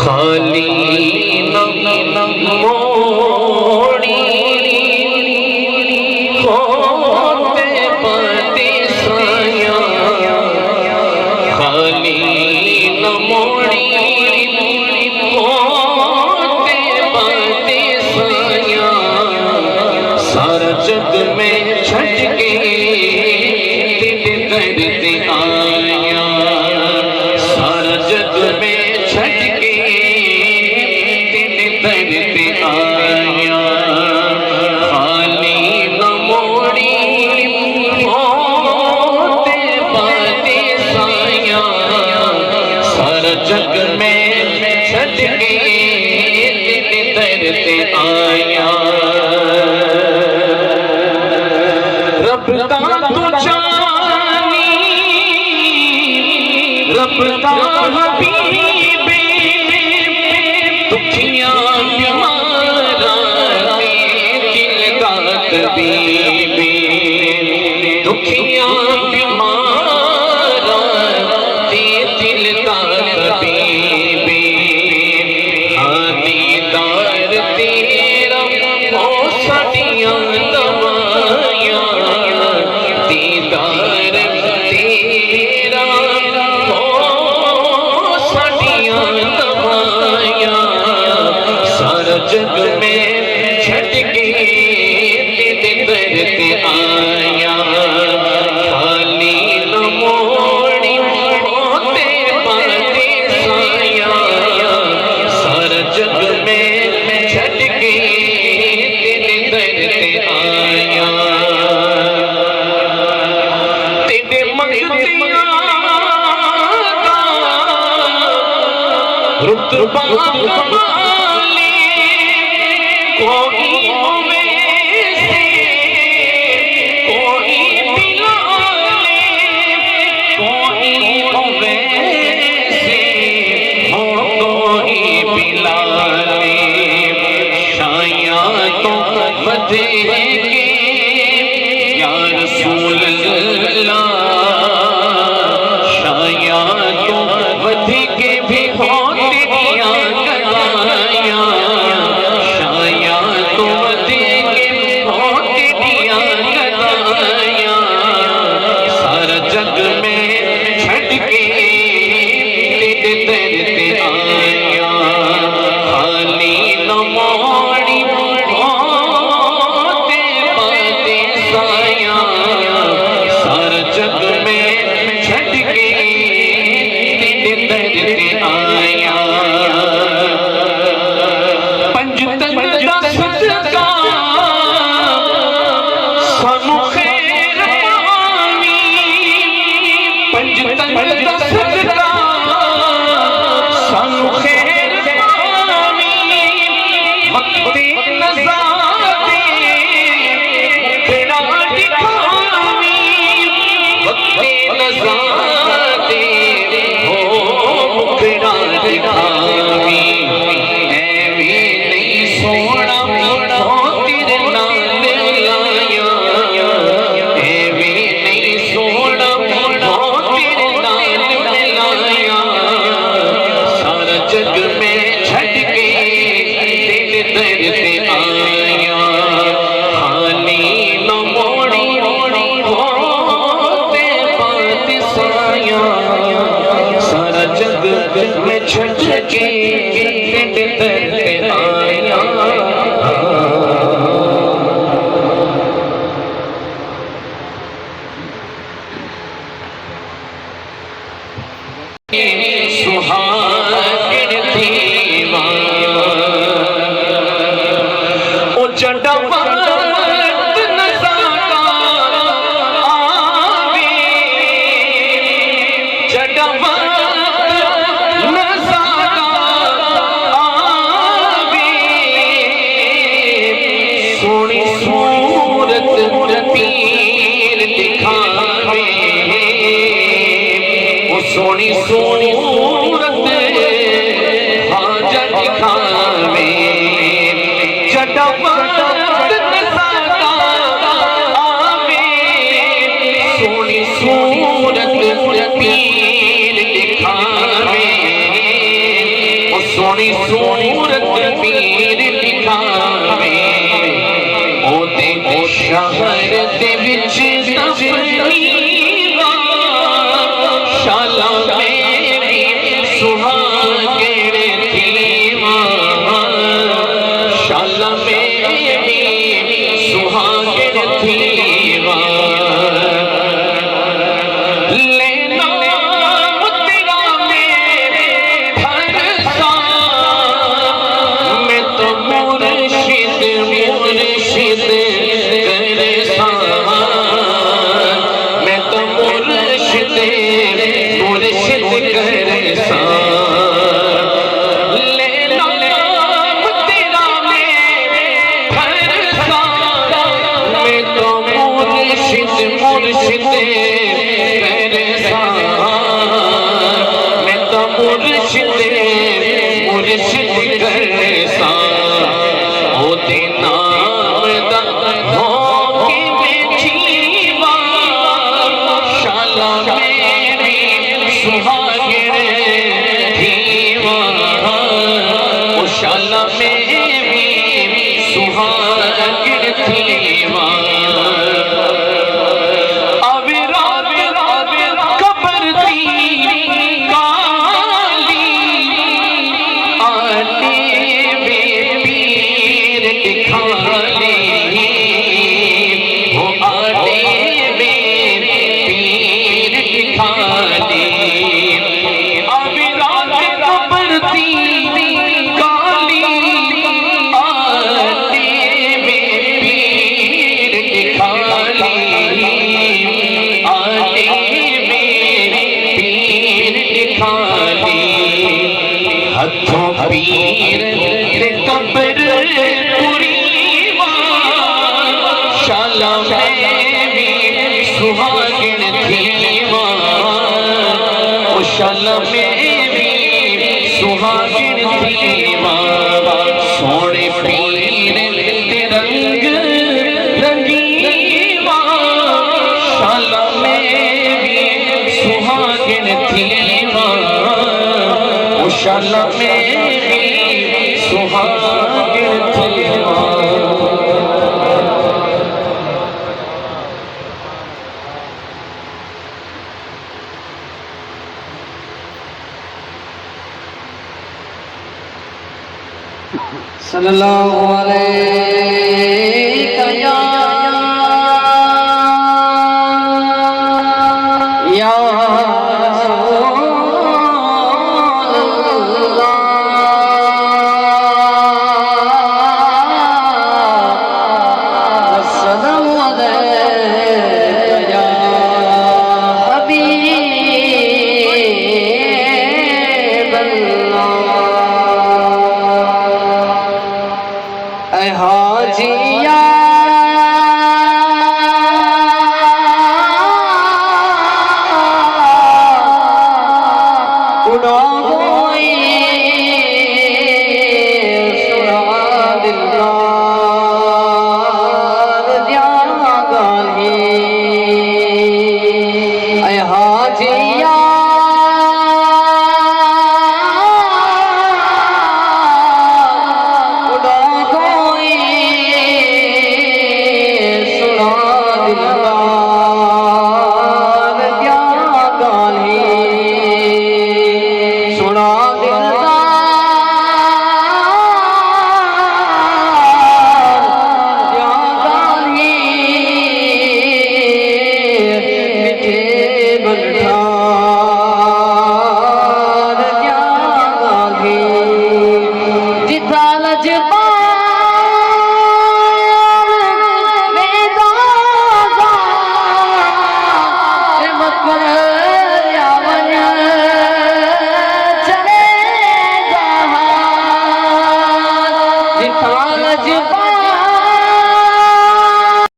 खाली मोड़ी होते पति साया, खाली मोड़ी होते पति साया, सारा जग में छट के दिल दर्द आया, सारा जग में छट के दिल दर्द आया, खाली न मोड़ी होते पति साया, सारा जग में छट के दिल दर्द आया। रब का तू जानी, रब का हबीबे, दुखियां बीमारा दिल का तबीबे, दुखियां बीमारा दिल का तबीबे, दीदार तेरा हो सदियां दवाइयां, दीदार तेरा हो सदियां दवाइयां, सारा जग में छट के दिल दर्द आया, खाली न मोड़ी होते पति साया, सारा जग में छट के दिल दर्द आया। तेरे मंगतियां का रुतबा कमाले, कोई होवे से कोई पिला ले, कोई होवे से हो कोई पिला ले, शाया तो बधेंगे या रसूल अल्लाह, शाया तो बधेंगे भी होते दिया गवाया, शाया तो बधेंगे होते दिया गवाया, सारा जग में छट के दिल दर्द आया, खाली न मोड़ी होते पति साया, सारा जग में छट के दिल दर्द आया। पंजतन दा सदका सानू खैर पावी, पंजतन दा सदका सानू खैर पावी, वक्त नज़ा दे तेरा दिखावी, वक्त नज़ा दे हो तेरा दिखावी, ऐवी नहीं सोना हो तेरे नाल लाया, ऐवी नहीं सोना हो तेरे नाल लाया, सारा जग में छट के दिल दर्द आया, खाली न मोड़ी होते पति साया, सारा जग में छट के दिल दर्द आया। सुहागिन थी मां, ओ जड़ा वक्त नज़ारा आवे, जड़ा वक्त नज़ारा आवे, सोनी सूरत पीर दिखावे, ओ सोनी सूरत हाजत दिखावे, जड़ा वक्त नज़ारा आवे, सोनी सूरत पीर दिखावे, सोनी सूरत पीर दिखावे ओते शहर दे विच तफरीवा शाला मेरी सुहागण थीवा शाला मेरी सुहागण थीवा पीर कब्र पुरीवा शाला मेरी सुहागण थीवा ओ शाला मेरी सुहागण थीवा सोने पीर ते रंग रंगीवा शाला मेरी सुहागण थीवा ओ शाला मेरी सुहागण थीवा। सल्लल्लाहु अलैहि